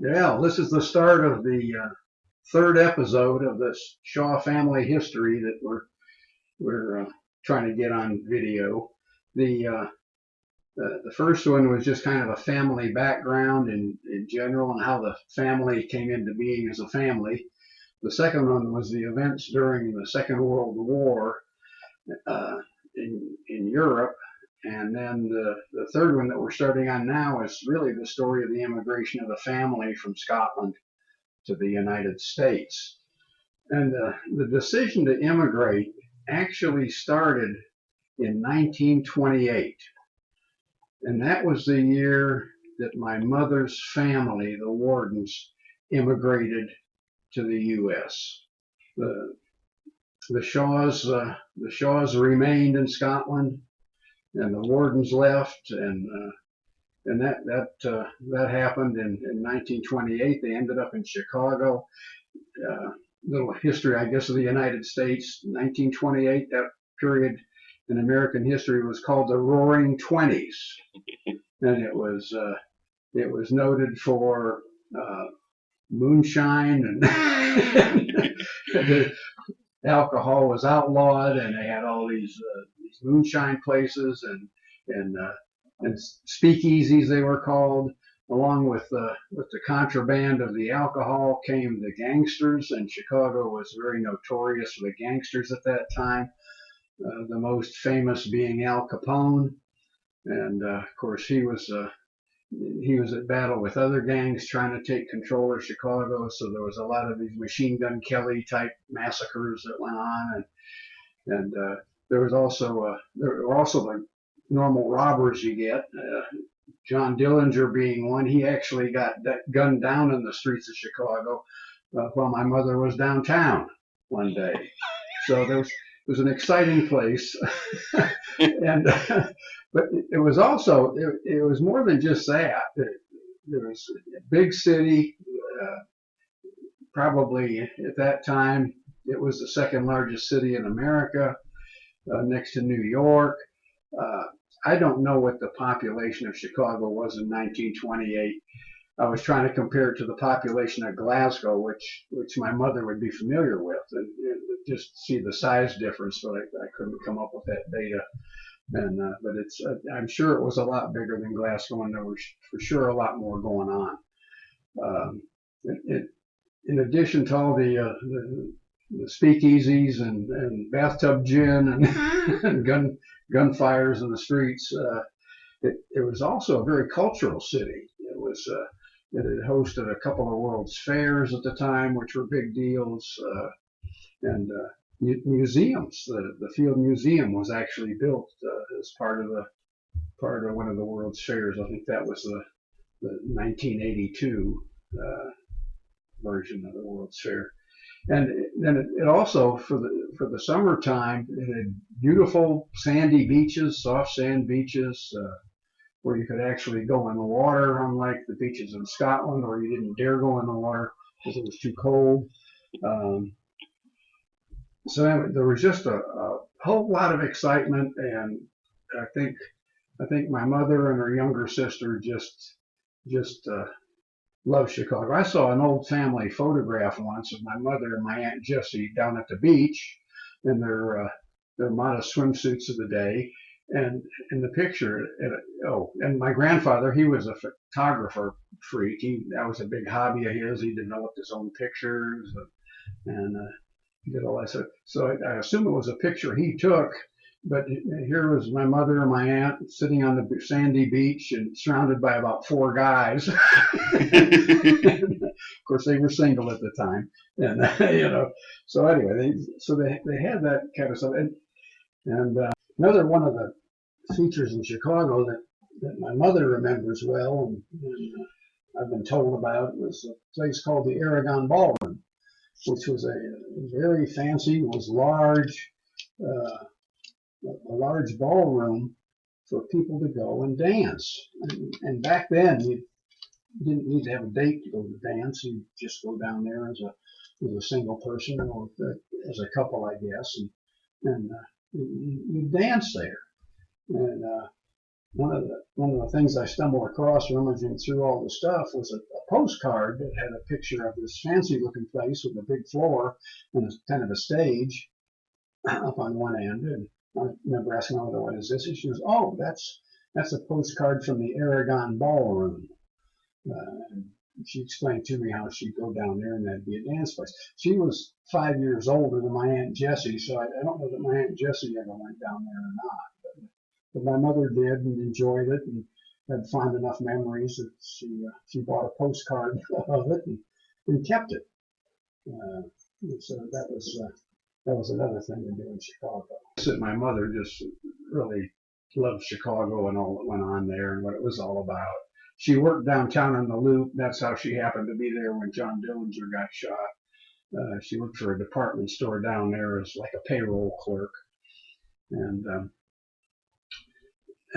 right. Well, this is the start of the third episode of this Shaw family history that we're trying to get on video. The first one was just kind of a family background in general and how the family came into being as a family. The second one was the events during the Second World War uh, in Europe. And then the third one that we're starting on now is really the story of the immigration of the family from Scotland to the United States. And the decision to immigrate actually started in 1928. And that was the year that my mother's family, the Wardens, immigrated to the U.S. The, the Shaws remained in Scotland, and the Wardens left, and that happened in 1928. They ended up in Chicago. Little history, I guess, of the United States. 1928, that period in American history was called the Roaring Twenties, and it was noted for moonshine and the alcohol was outlawed, and they had all these moonshine places and speakeasies, they were called. Along with the contraband of the alcohol came the gangsters, and Chicago was very notorious for the gangsters at that time. The most famous being Al Capone, and of course he was at battle with other gangs trying to take control of Chicago. So there was a lot of these Machine Gun Kelly type massacres that went on, and there were also the normal robbers you get. John Dillinger being one. He actually got gunned down in the streets of Chicago while my mother was downtown one day. So it was an exciting place, and but it was also it was more than just that. There was a big city, probably at that time it was the second largest city in America, next to New York. I don't know what the population of Chicago was in 1928. I was trying to compare it to the population of Glasgow, which my mother would be familiar with, and just see the size difference, but I couldn't come up with that data. And but I'm sure it was a lot bigger than Glasgow, and there was for sure a lot more going on. In addition to all the speakeasies and bathtub gin and gunfires in the streets, it was also a very cultural city. It had hosted a couple of World's Fairs at the time, which were big deals, and museums. The Field Museum was actually built as part of one of the World's Fairs. I think that was the 1982 version of the World's Fair. And then it also, for the summertime, it had beautiful sandy beaches, soft sand beaches, where you could actually go in the water, unlike the beaches in Scotland, where you didn't dare go in the water because it was too cold. So there was just a whole lot of excitement, and I think my mother and her younger sister just loved Chicago. I saw an old family photograph once of my mother and my Aunt Jessie down at the beach in their modest swimsuits of the day. And in the picture, and my grandfather, he was a photographer freak. That was a big hobby of his. He developed his own pictures and he did all that. So I assume it was a picture he took. But here was my mother and my aunt sitting on the sandy beach and surrounded by about four guys. Of course, they were single at the time, and So anyway, they had that kind of stuff. And another one of the features in Chicago that my mother remembers well, and I've been told about, was a place called the Aragon Ballroom, which was a very fancy, was large. A large ballroom for people to go and dance. And back then, you didn't need to have a date to go to dance. You just go down there as a single person or as a couple, I guess, and you dance there. And one of the things I stumbled across rummaging through all the stuff was a postcard that had a picture of this fancy looking place with a big floor and a kind of a stage up on one end. And I remember asking my mother, "What is this?" And she goes, "Oh, that's a postcard from the Aragon Ballroom." And she explained to me how she'd go down there and that'd be a dance place. She was 5 years older than my Aunt Jessie, so I don't know that my Aunt Jessie ever went down there or not. But my mother did and enjoyed it and had fond enough memories that she bought a postcard of it and kept it. Uh, so that was another thing to do in Chicago. So my mother just really loved Chicago and all that went on there and what it was all about. She worked downtown on the Loop. That's how she happened to be there when John Dillinger got shot. She worked for a department store down there as like a payroll clerk. And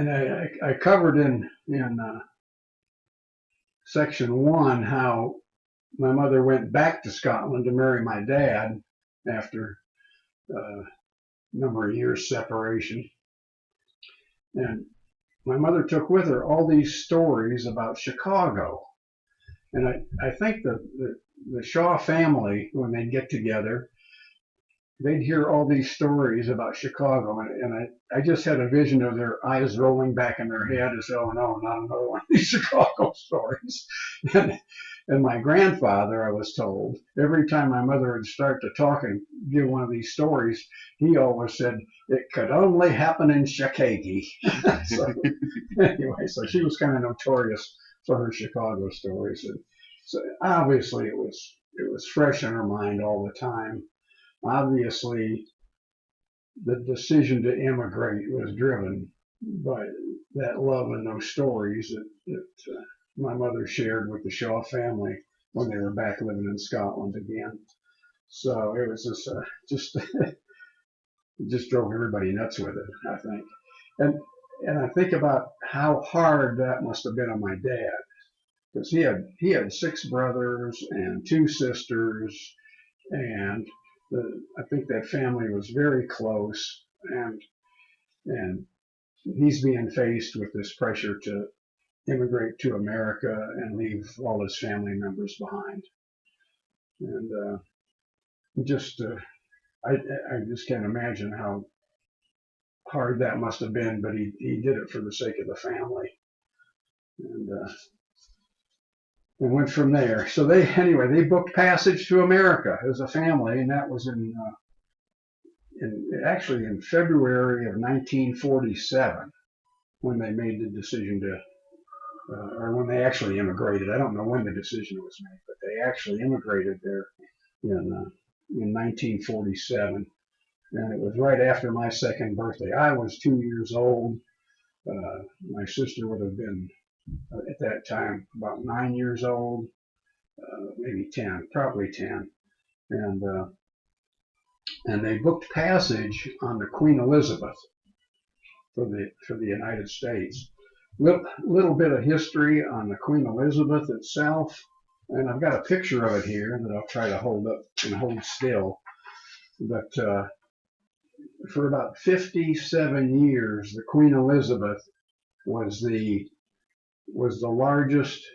I covered in section 1 how my mother went back to Scotland to marry my dad after a number of years separation. And my mother took with her all these stories about Chicago. And I think the Shaw family, when they'd get together, they'd hear all these stories about Chicago. And I just had a vision of their eyes rolling back in their head as, oh no, not another one of these Chicago stories. And my grandfather, I was told, every time my mother would start to talk and give one of these stories, he always said, "It could only happen in Chicago." So anyway, so she was kind of notorious for her Chicago stories. And so obviously it was fresh in her mind all the time. Obviously, the decision to immigrate was driven by that love and those stories that my mother shared with the Shaw family when they were back living in Scotland again. So it was just it just drove everybody nuts with it, I think. And I think about how hard that must have been on my dad, because he had 6 brothers and 2 sisters, and I think that family was very close, and he's being faced with this pressure to immigrate to America and leave all his family members behind. And just I just can't imagine how hard that must have been, but he did it for the sake of the family, and went from there. So they booked passage to America as a family, and that was actually in February of 1947 when they made the decision to, or when they actually immigrated. I don't know when the decision was made, but they actually immigrated there in 1947. And it was right after my 2nd birthday. I was 2 years old. My sister would have been at that time about 9 years old, maybe 10, probably 10. And they booked passage on the Queen Elizabeth for the United States. Little bit of history on the Queen Elizabeth itself, and I've got a picture of it here that I'll try to hold up and hold still. But for about 57 years, the Queen Elizabeth was the largest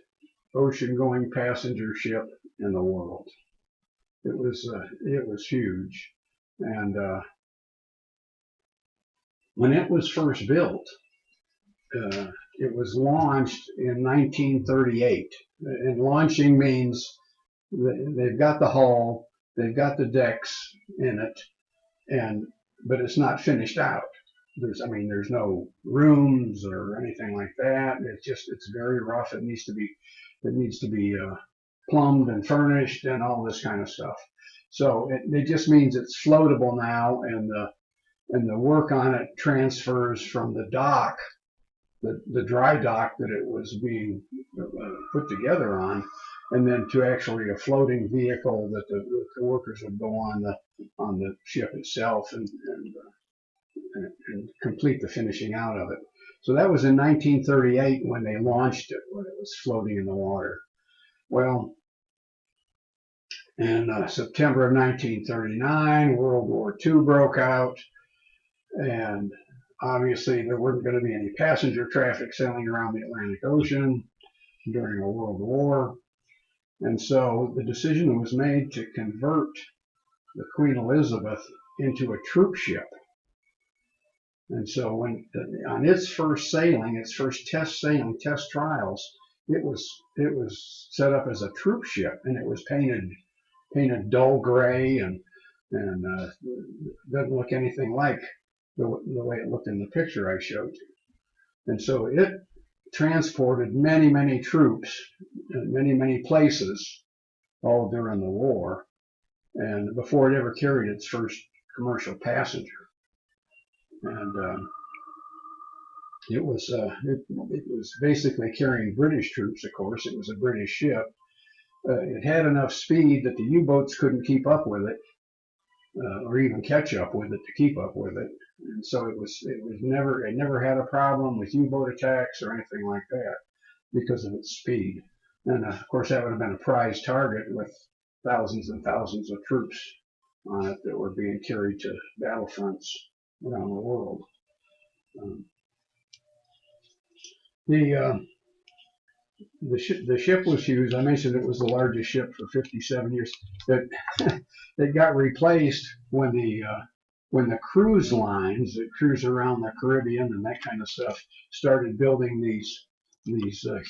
ocean-going passenger ship in the world. It was huge, and when it was first built, it was launched in 1938. And launching means they've got the hull, they've got the decks in it, but it's not finished out. There's no rooms or anything like that. It's very rough. It needs to be plumbed and furnished and all this kind of stuff. So it just means it's floatable now, and the work on it transfers from the dock, the dry dock that it was being put together on, and then to actually a floating vehicle that the workers would go on the ship itself and complete the finishing out of it. So that was in 1938 when they launched it, when it was floating in the water. Well, in September of 1939, World War II broke out, and obviously there weren't going to be any passenger traffic sailing around the Atlantic Ocean during a world war. And so the decision was made to convert the Queen Elizabeth into a troop ship. And so when on its first sailing, its first test sailing, test trials, it was set up as a troop ship, and it was painted dull gray and doesn't look anything like the way it looked in the picture I showed you. And so it transported many troops in many places all during the war, and before it ever carried its first commercial passenger. And it was basically carrying British troops. Of course, it was a British ship. It had enough speed that the U-boats couldn't keep up with it, or even catch up with it to keep up with it. And so it never had a problem with U-boat attacks or anything like that because of its speed. And of course, that would have been a prize target with thousands and thousands of troops on it that were being carried to battlefronts around the world. The ship was used. I mentioned it was the largest ship for 57 years. That got replaced when the cruise lines that cruise around the Caribbean and that kind of stuff started building these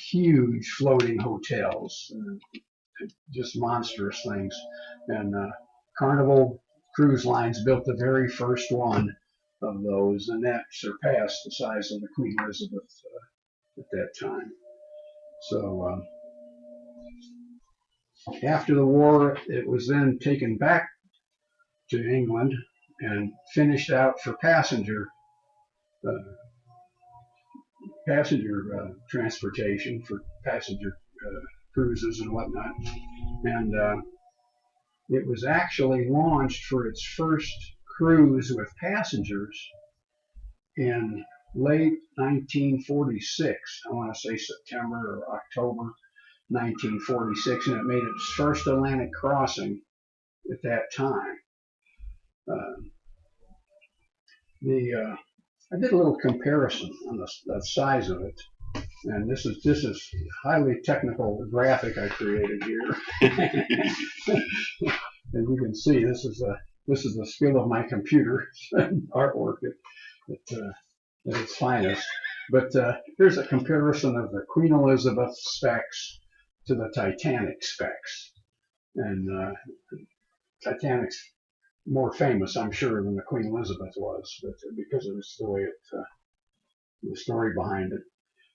huge floating hotels, just monstrous things. And Carnival Cruise Lines built the very first one of those, and that surpassed the size of the Queen Elizabeth at that time. So after the war, it was then taken back to England and finished out for passenger transportation, for passenger cruises and whatnot. And it was actually launched for its first cruise with passengers in late 1946. I want to say September or October 1946, and it made its first Atlantic crossing at that time. I did a little comparison on the size of it, and this is highly technical graphic I created here. As you can see, this is the skill of my computer artwork at its finest. But here's a comparison of the Queen Elizabeth specs to the Titanic specs, and Titanic's more famous, I'm sure, than the Queen Elizabeth was, but because of the way the story behind it.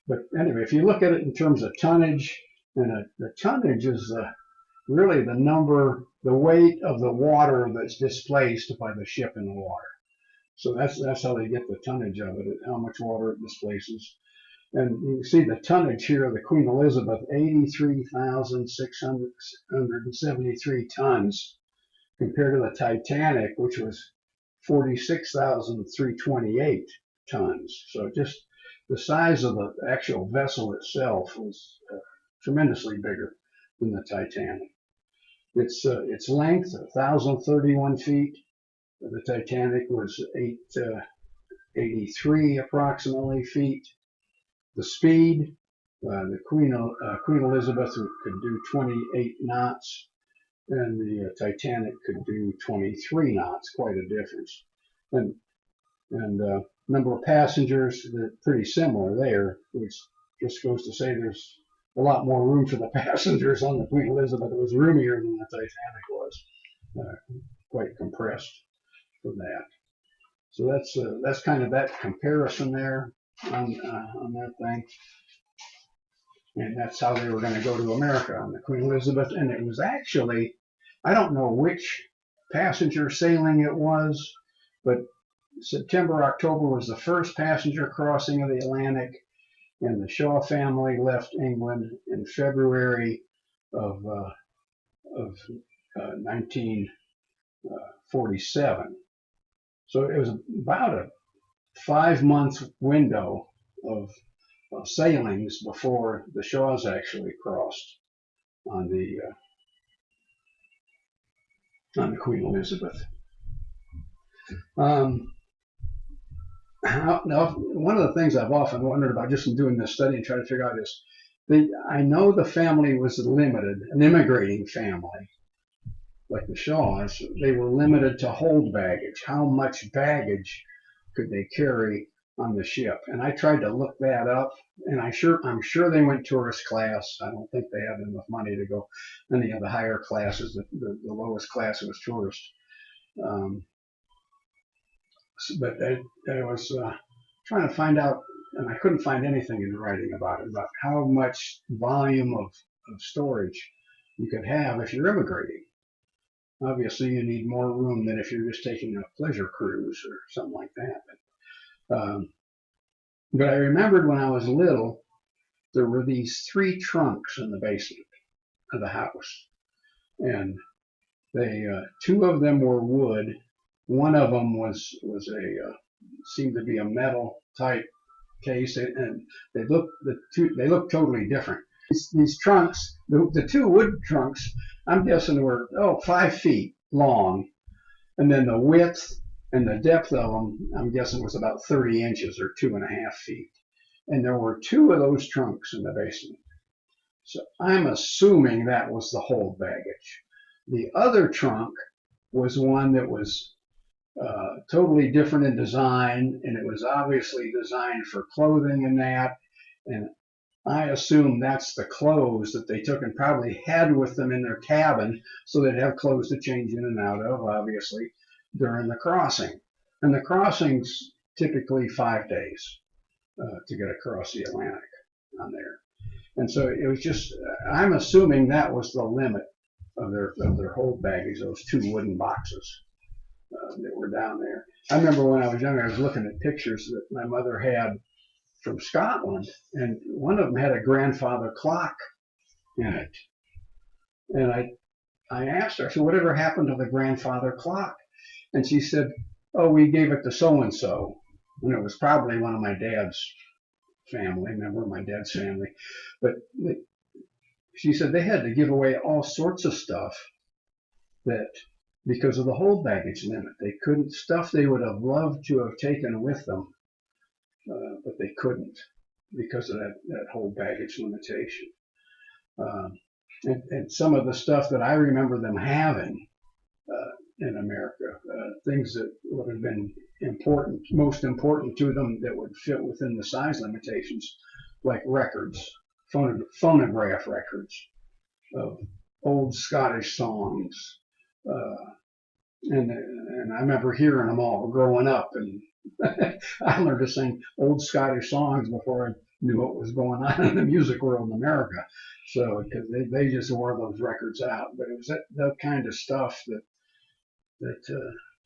But anyway, if you look at it in terms of tonnage, and the tonnage is really the weight of the water that's displaced by the ship in the water. So that's how they get the tonnage of it, how much water it displaces. And you can see the tonnage here of the Queen Elizabeth, 83,673 tons, compared to the Titanic, which was 46,328 tons. So just the size of the actual vessel itself was tremendously bigger than the Titanic. Its length, 1,031 feet. The Titanic was 883 approximately feet. The speed, the Queen Elizabeth could do 28 knots, and the Titanic could do 23 knots, quite a difference. And number of passengers, they're pretty similar there, which just goes to say there's a lot more room for the passengers on the Queen Elizabeth. It was roomier than the Titanic was, quite compressed for that. So that's kind of that comparison there on that thing. And that's how they were going to go to America on the Queen Elizabeth. And it was actually, I don't know which passenger sailing it was, but September, October was the first passenger crossing of the Atlantic, and the Shaw family left England in February of 1947. So it was about a 5-month window of sailings before the Shaws actually crossed on the Queen Elizabeth. Now, one of the things I've often wondered about just in doing this study and trying to figure out is, I know the family was limited, an immigrating family like the Shaws, they were limited to hold baggage. How much baggage could they carry on the ship? And I tried to look that up, and I'm sure they went tourist class. I don't think they had enough money to go any of the higher classes. The lowest class was tourist. Um, but I was trying to find out, and I couldn't find anything in writing about it, about how much volume of storage you could have if you're immigrating. Obviously, you need more room than if you're just taking a pleasure cruise or something like that. But I remembered when I was little, there were these three trunks in the basement of the house, and they two of them were wood. One of them was a seemed to be a metal type case, and they looked totally different. These trunks, the two wood trunks, I'm guessing were 5 feet long, and then the width and the depth of them, I'm guessing, was about 30 inches or 2.5 feet. And there were two of those trunks in the basement. So I'm assuming that was the hold baggage. The other trunk was one that was totally different in design, and it was obviously designed for clothing and that. And I assume that's the clothes that they took and probably had with them in their cabin, so they'd have clothes to change in and out of, obviously, during the crossing. And the crossing's typically 5 days to get across the Atlantic on there. And so it was just, I'm assuming that was the limit of their hold baggage, those two wooden boxes that were down there. I remember when I was younger, I was looking at pictures that my mother had from Scotland, and one of them had a grandfather clock in it. And I asked her, I said, whatever happened to the grandfather clock? And she said, oh, we gave it to so and so. And it was probably one of my dad's family, member of my dad's family. But she said they had to give away all sorts of stuff that because of the hold baggage limit. They couldn't, stuff they would have loved to have taken with them, but they couldn't because of that whole baggage limitation. And some of the stuff that I remember them having in America, things that would have been important, most important to them that would fit within the size limitations, like records, phonograph records of old Scottish songs. And I remember hearing them all growing up, and I learned to sing old Scottish songs before I knew what was going on in the music world in America. So, because they just wore those records out, but it was that kind of stuff that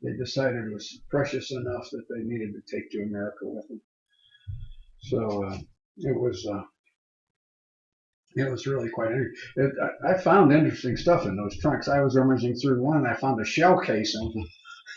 they decided was precious enough that they needed to take to America with them. So it was really quite interesting. I found interesting stuff in those trunks. I was rummaging through one, and I found a shell casing.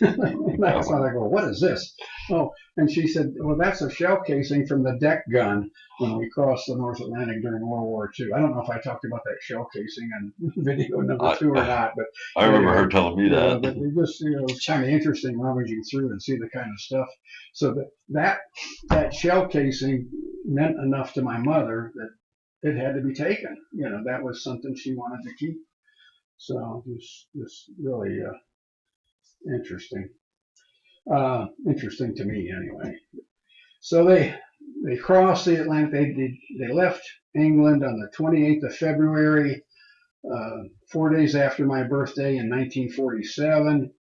That's why I go, what is this? Oh, and she said, well, that's a shell casing from the deck gun when we crossed the North Atlantic during World War II. I don't know if I talked about that shell casing on video number 2 or not, but I remember her telling me that. But it just, it's kind of interesting rummaging through and see the kind of stuff. So that shell casing meant enough to my mother that it had to be taken. That was something she wanted to keep. So it was just really interesting. Interesting to me anyway. So they crossed the Atlantic. They left England on the 28th of February, 4 days after my birthday in 1947.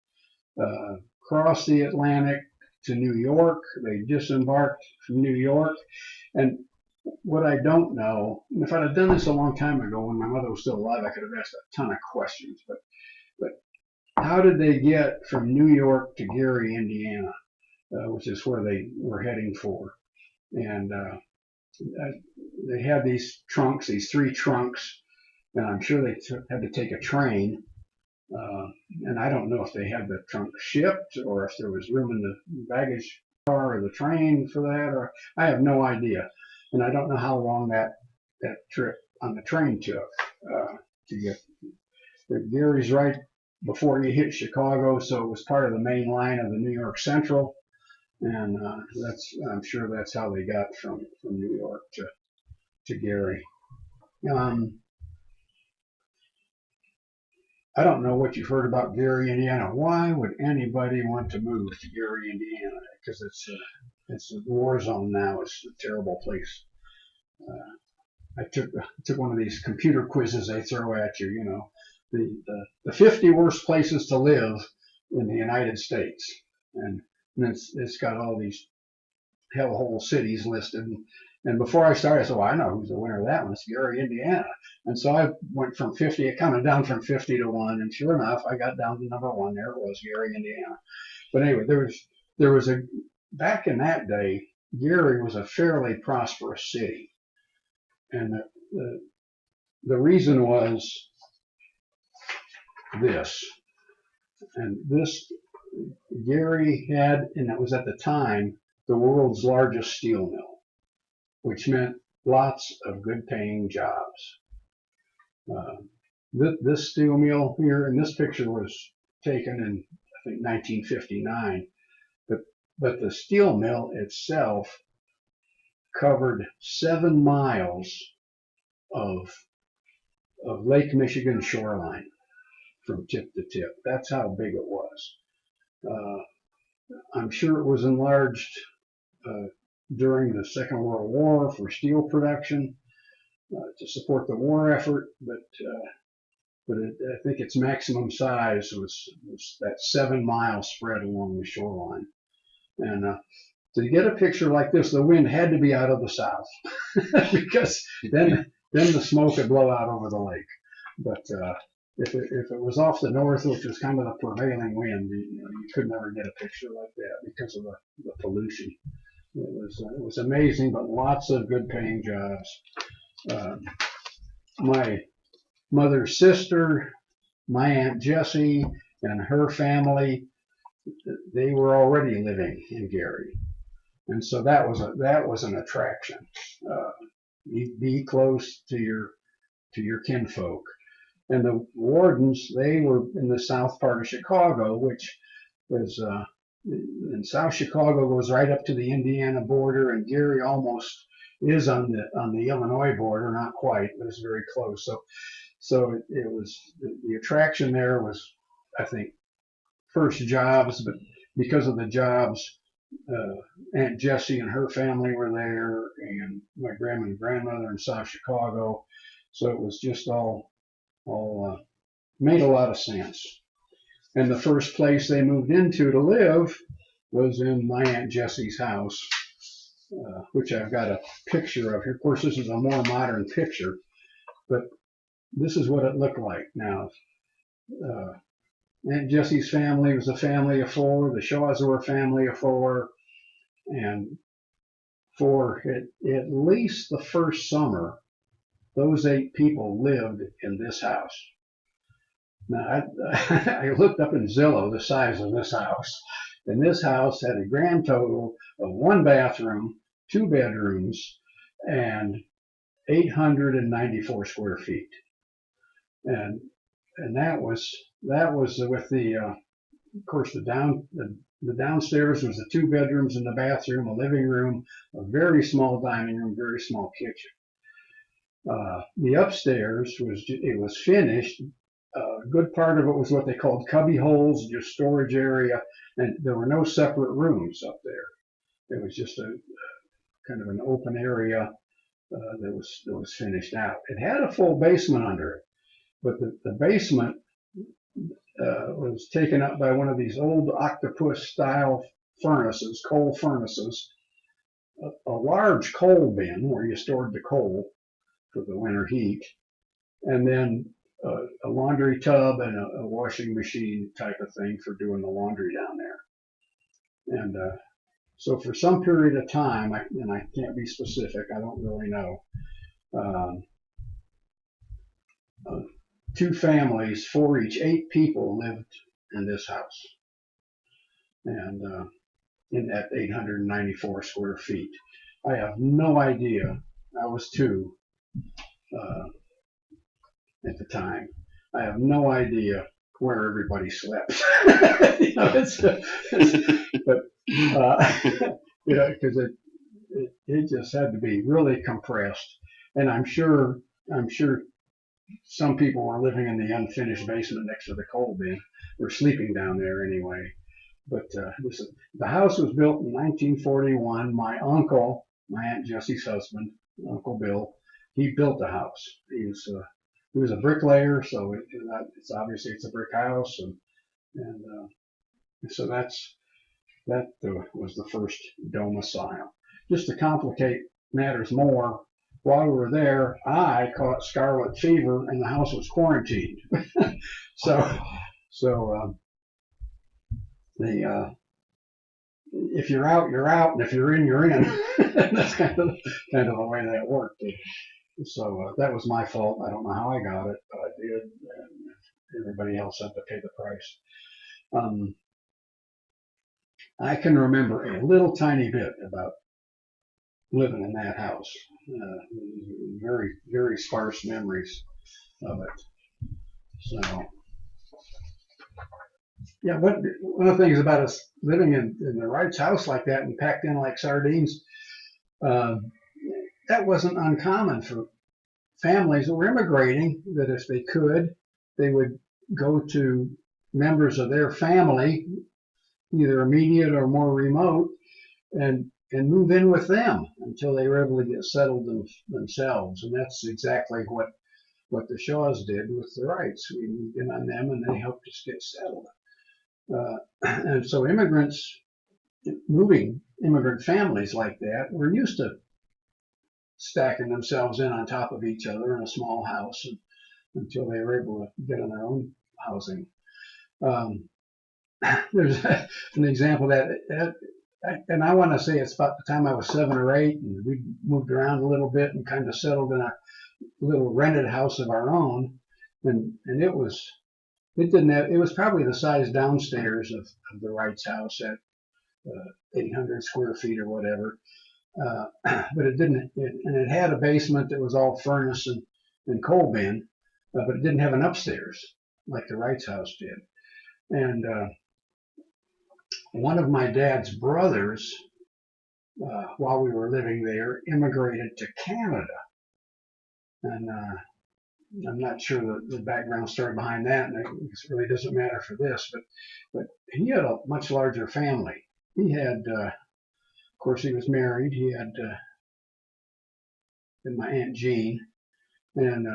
Crossed the Atlantic to New York. They disembarked from New York. And what I don't know, and if I'd have done this a long time ago when my mother was still alive, I could have asked a ton of questions. But how did they get from New York to Gary, Indiana, which is where they were heading for? And they had these trunks, these three trunks, and I'm sure they had to take a train. And I don't know if they had the trunk shipped or if there was room in the baggage car or the train for that, or I have no idea. And I don't know how long that trip on the train took to get. Gary's right before you hit Chicago, so it was part of the main line of the New York Central. and I'm sure that's how they got from New York to Gary. I don't know what you've heard about Gary, Indiana. Why would anybody want to move to Gary, Indiana? Because it's a war zone now. It's a terrible place. I took one of these computer quizzes they throw at you. You know, the 50 worst places to live in the United States, and it's got all these hellhole cities listed. And before I started, I said, well, I know who's the winner of that one. It's Gary, Indiana. And so I went from 50, counted down from 50 to 1. And sure enough, I got down to number 1. There it was, Gary, Indiana. But anyway, there was back in that day, Gary was a fairly prosperous city. And the reason was this. And this, Gary had, and it was at the time, the world's largest steel mill, which meant lots of good paying jobs. This steel mill here in this picture was taken in, I think, 1959, but the steel mill itself covered 7 miles of Lake Michigan shoreline from tip to tip. That's how big it was. I'm sure it was enlarged during the Second World War for steel production to support the war effort, but I think its maximum size was that 7 mile spread along the shoreline. And to get a picture like this, the wind had to be out of the south because then the smoke would blow out over the lake. But if it was off the north, which was kind of the prevailing wind, you could never get a picture like that because of the pollution. It was amazing, but lots of good paying jobs. My mother's sister, my Aunt Jessie, and her family, they were already living in Gary, and so that was an attraction. Be close to your kinfolk. And the Wardens, they were in the south part of Chicago, which was and South Chicago goes right up to the Indiana border, and Gary almost is on the Illinois border, not quite, but it's very close. So it was the attraction there was, I think, first jobs, but because of the jobs, Aunt Jessie and her family were there, and my grandma and grandmother in South Chicago. So it was just all made a lot of sense. And the first place they moved into to live was in my Aunt Jessie's house, which I've got a picture of here. Of course, this is a more modern picture, but this is what it looked like. Now, Aunt Jessie's family was a family of 4. The Shaws were a family of 4. And for at least the first summer, those 8 people lived in this house. Now, I looked up in Zillow the size of this house, and this house had a grand total of 1 bathroom, 2 bedrooms, and 894 square feet. And that was with the of course the downstairs was the 2 bedrooms and the bathroom, a living room, a very small dining room, very small kitchen. The upstairs was finished. A good part of it was what they called cubby holes, just storage area, and there were no separate rooms up there. It was just a kind of an open area that was finished out. It had a full basement under it, but the basement was taken up by one of these old octopus style furnaces, coal furnaces, a large coal bin where you stored the coal for the winter heat, and then a laundry tub and a washing machine type of thing for doing the laundry down there. And so for some period of time, and I can't be specific, I don't really know, 2 families, 4 each, 8 people lived in this house, and in that 894 square feet. I have no idea. I was 2 at the time. I have no idea where everybody slept. You know, but you know, because it just had to be really compressed, and I'm sure some people were living in the unfinished basement next to the coal bin. Were sleeping down there anyway. But the house was built in 1941. My uncle, my Aunt Jessie's husband, Uncle Bill, he built the house. He was a bricklayer, so it's obviously it's a brick house, and so that was the first domicile. Just to complicate matters more, while we were there, I caught scarlet fever, and the house was quarantined. so so the if you're out, you're out, and if you're in, you're in. That's kind of the way that worked. So that was my fault. I don't know how I got it, but I did, and everybody else had to pay the price. I can remember a little tiny bit about living in that house. Very, very sparse memories of it. So, yeah, one of the things about us living in the Wright's house like that and packed in like sardines, uh, that wasn't uncommon for families that were immigrating, that if they could, they would go to members of their family, either immediate or more remote, and move in with them until they were able to get settled themselves. And that's exactly what the Shaws did with the Wrights. We moved in on them, and they helped us get settled. And so immigrant families like that were used to stacking themselves in on top of each other in a small house until they were able to get on their own housing. There's an example that and I want to say it's about the time I was 7 or 8, and we moved around a little bit and kind of settled in a little rented house of our own, and it was probably the size downstairs of the Wright's house at 800 square feet or whatever, but it had a basement that was all furnace and coal bin, but it didn't have an upstairs like the Wright's house did. And one of my dad's brothers, while we were living there, immigrated to Canada. And I'm not sure the background story behind that, and it really doesn't matter for this, but he had a much larger family. He had, of course, he was married. He had and my Aunt Jean, and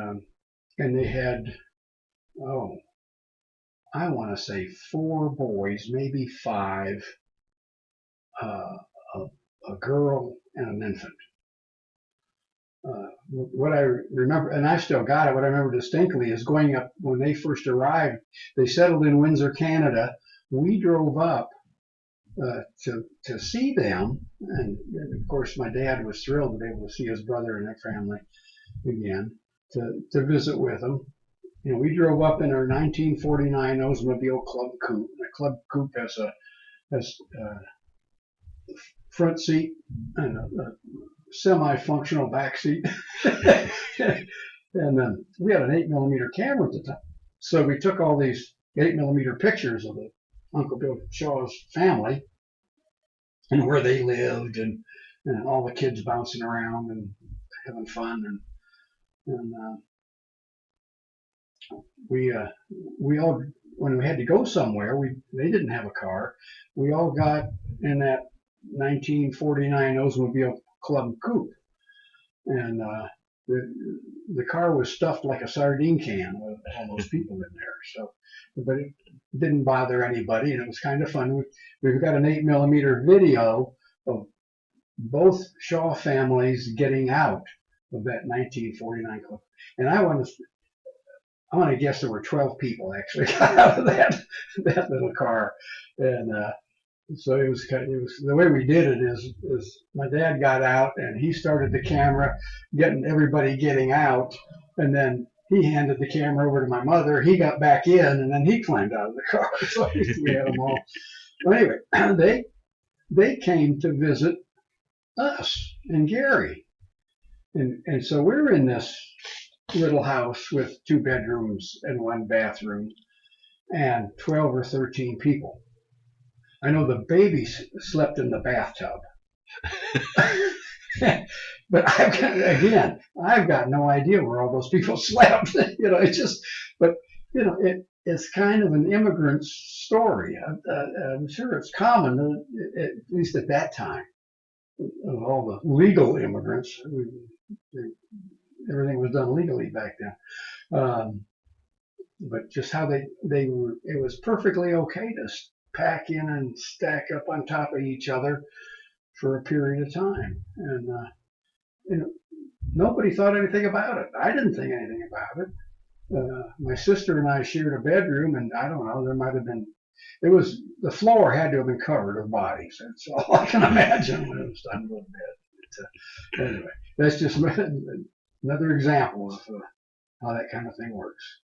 they had, I want to say 4 boys, maybe 5, a girl and an infant. What I remember, and I still got it, what I remember distinctly is going up when they first arrived. They settled in Windsor, Canada. We drove up to see them, and of course my dad was thrilled to be able to see his brother and their family again, to visit with them. You know, we drove up in our 1949 Oldsmobile Club Coupe. The Club Coupe has front seat and a semi-functional back seat. And we had an 8mm camera at the time. So we took all these 8mm pictures of the Uncle Bill Shaw's family and where they lived, and all the kids bouncing around and having fun. And we all, when we had to go somewhere, they didn't have a car. We all got in that 1949 Oldsmobile Club Coupe, and the car was stuffed like a sardine can with all those people in there. So, but it didn't bother anybody, and it was kind of fun. We've got an 8mm video of both Shaw families getting out of that 1949 Club, and I want to guess there were 12 people actually got out of that little car, and so it was the way we did it is my dad got out and he started the camera, getting everybody getting out, and then he handed the camera over to my mother. He got back in, and then he climbed out of the car. So we had them all. But anyway, they came to visit us and Gary, and so we're in this little house with 2 bedrooms and 1 bathroom, and 12 or 13 people. I know the babies slept in the bathtub. But I've got no idea where all those people slept. It's just, but it's kind of an immigrant story. I'm sure it's common, at least at that time, of all the legal immigrants. Everything was done legally back then. But just how they were, it was perfectly okay to pack in and stack up on top of each other for a period of time. And you know, nobody thought anything about it. I didn't think anything about it. My sister and I shared a bedroom, and I don't know, there might have been, the floor had to have been covered with bodies. That's all I can imagine when it was time to go to bed. But, anyway, that's just another example of how that kind of thing works.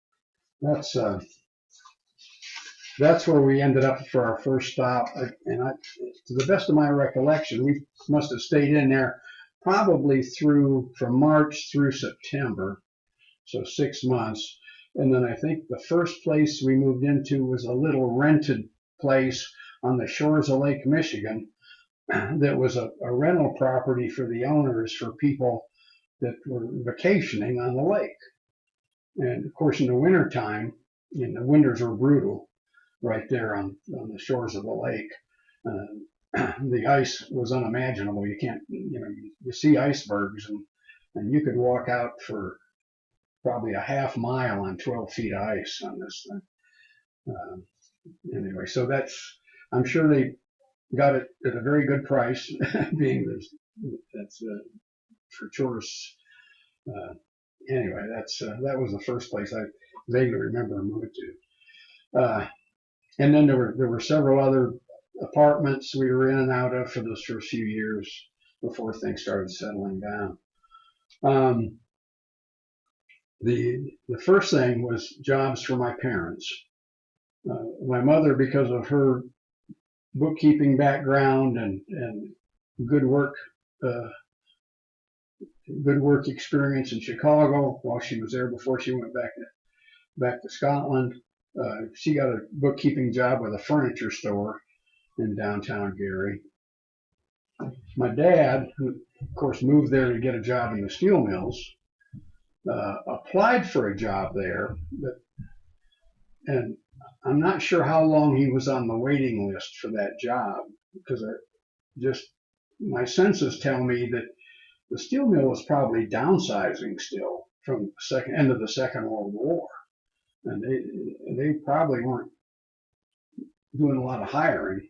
That's where we ended up for our first stop. And to the best of my recollection, we must have stayed in there probably from March through September, so 6 months. And then I think the first place we moved into was a little rented place on the shores of Lake Michigan that was a rental property for the owners, for people that were vacationing on the lake. And of course, in the wintertime, the winters were brutal right there on the shores of the lake. The ice was unimaginable. You can't, you see icebergs, and you could walk out for probably a half mile on 12 feet of ice on this thing. Anyway, so I'm sure they got it at a very good price, being that's for tourists. Anyway, that was the first place I vaguely remember moving to. And then there were several other apartments we were in and out of for those first few years before things started settling down. The first thing was jobs for my parents. My mother, because of her bookkeeping background and good work experience in Chicago while she was there before she went back to Scotland, she got a bookkeeping job with a furniture store in downtown Gary. My dad, who of course moved there to get a job in the steel mills, applied for a job there, and I'm not sure how long he was on the waiting list for that job, because my senses tell me that the steel mill was probably downsizing still from the end of the Second World War, and they probably weren't doing a lot of hiring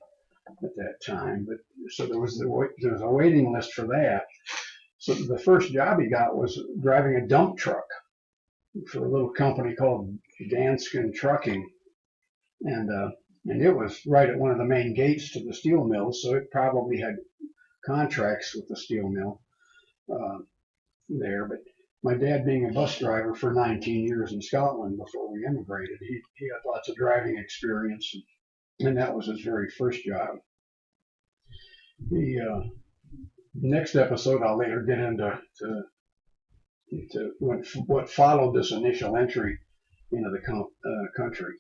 at that time. But so there was a waiting list for that. So the first job he got was driving a dump truck for a little company called Danskin Trucking, and it was right at one of the main gates to the steel mill, so it probably had contracts with the steel mill there. But my dad, being a bus driver for 19 years in Scotland before we immigrated, he had lots of driving experience, and that was his very first job. The next episode, I'll later get into what followed this initial entry into the country.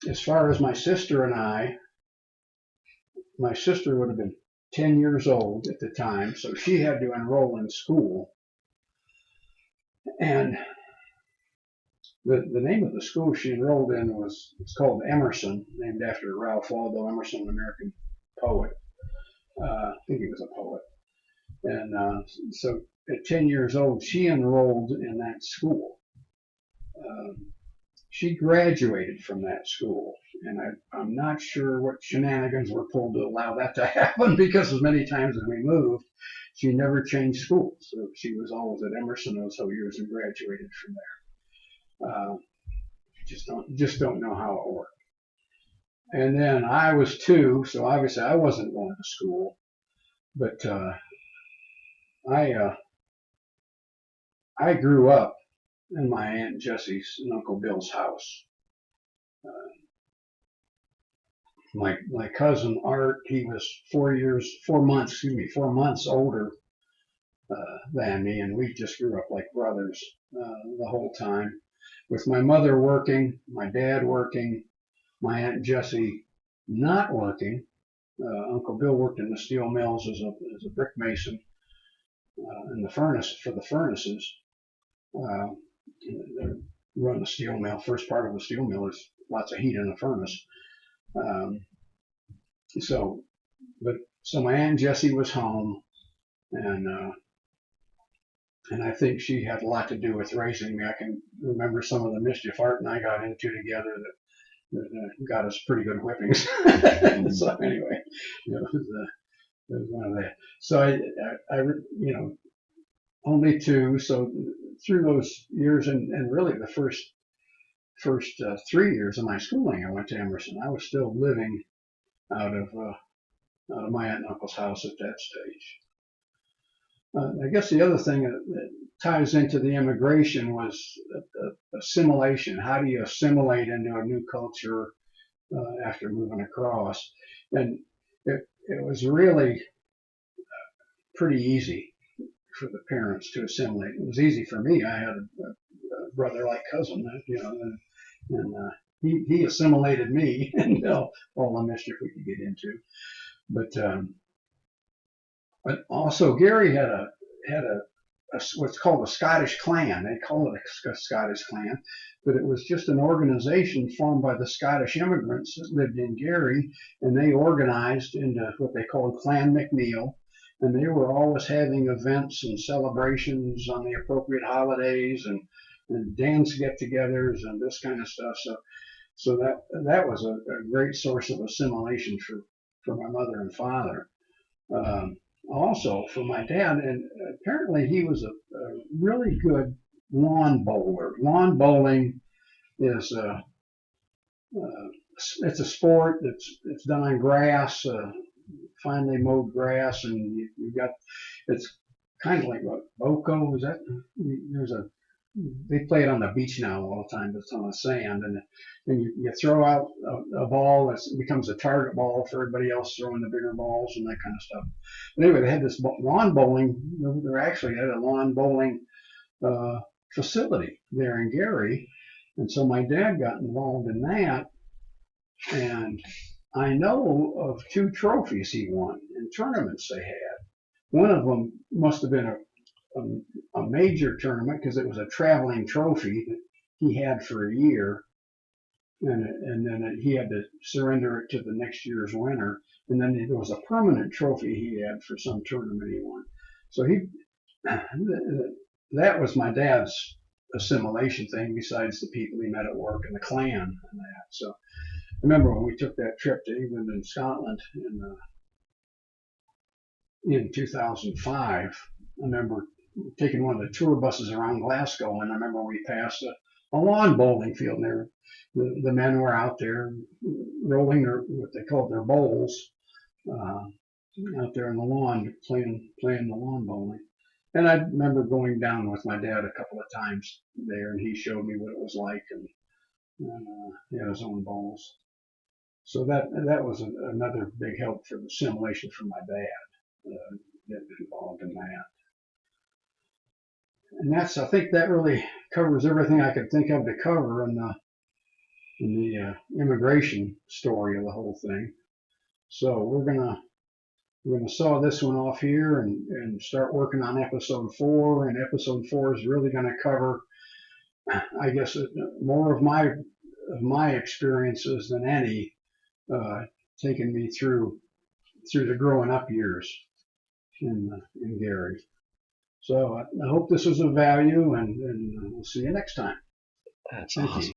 As far as my sister and I, my sister would have been 10 years old at the time, so she had to enroll in school. And the name of the school she enrolled in it's called Emerson, named after Ralph Waldo Emerson, an American poet. I think he was a poet. And so at 10 years old, she enrolled in that school. She graduated from that school, and I'm not sure what shenanigans were pulled to allow that to happen, because as many times as we moved, she never changed schools. So she was always at Emerson those whole years and graduated from there. Just don't know how it worked. And then I was 2, so obviously I wasn't going to school, but I grew up in my Aunt Jessie's and Uncle Bill's house. My cousin Art, he was 4 months older than me, and we just grew up like brothers the whole time. with my mother working, my dad working, my Aunt Jessie not working. Uncle Bill worked in the steel mills as a brick mason in the furnace for the furnaces. Run the steel mill. First part of the steel mill is lots of heat in the furnace. Um, so my Aunt Jessie was home, and I think she had a lot to do with raising me. I can remember some of the mischief Art and I got into together that got us pretty good whippings. So anyway, it was one of that. So I only two. So through those years, and really the first 3 years of my schooling, I went to Emerson. I was still living out of my aunt and uncle's house at that stage. I guess the other thing that ties into the immigration was assimilation. How do you assimilate into a new culture after moving across? And it was really pretty easy for the parents to assimilate. It was easy for me. I had a brother-like cousin, and he assimilated me and all the mischief we could get into. But also Gary had a what's called a Scottish clan. They call it a Scottish clan, but it was just an organization formed by the Scottish immigrants that lived in Gary, and they organized into what they called Clan McNeil, and they were always having events and celebrations on the appropriate holidays and dance get-togethers and this kind of stuff. So that was a great source of assimilation for my mother and father. Also for my dad, and apparently he was a really good lawn bowler. Lawn bowling is it's a sport that's done on grass, finely mowed grass, and you got it's kind of like what Boko is that? They play it on the beach now all the time, but it's on the sand, and you throw out a ball that becomes a target ball for everybody else throwing the bigger balls and that kind of stuff. But anyway, they had this lawn bowling. They actually had a lawn bowling facility there in Gary, and so my dad got involved in that, and I know of 2 trophies he won in tournaments they had. One of them must have been a major tournament because it was a traveling trophy that he had for a year, and then he had to surrender it to the next year's winner. And then there was a permanent trophy he had for some tournament he won. So that was my dad's assimilation thing, besides the people he met at work and the clan and that. So I remember when we took that trip to England and Scotland in 2005. I remember taking one of the tour buses around Glasgow, and I remember we passed a lawn bowling field, and the men were out there rolling what they called their bowls out there in the lawn, playing the lawn bowling. And I remember going down with my dad a couple of times there, and he showed me what it was like, and he had his own bowls. So that was another big help for the assimilation for my dad, getting involved in that. And I think that really covers everything I could think of to cover in the immigration story of the whole thing. So we're gonna saw this one off here and start working on episode 4. And episode 4 is really gonna cover, I guess, more of my experiences than any, taking me through the growing up years in Gary. So I hope this was of value, and we'll see you next time. That's Thank awesome. you.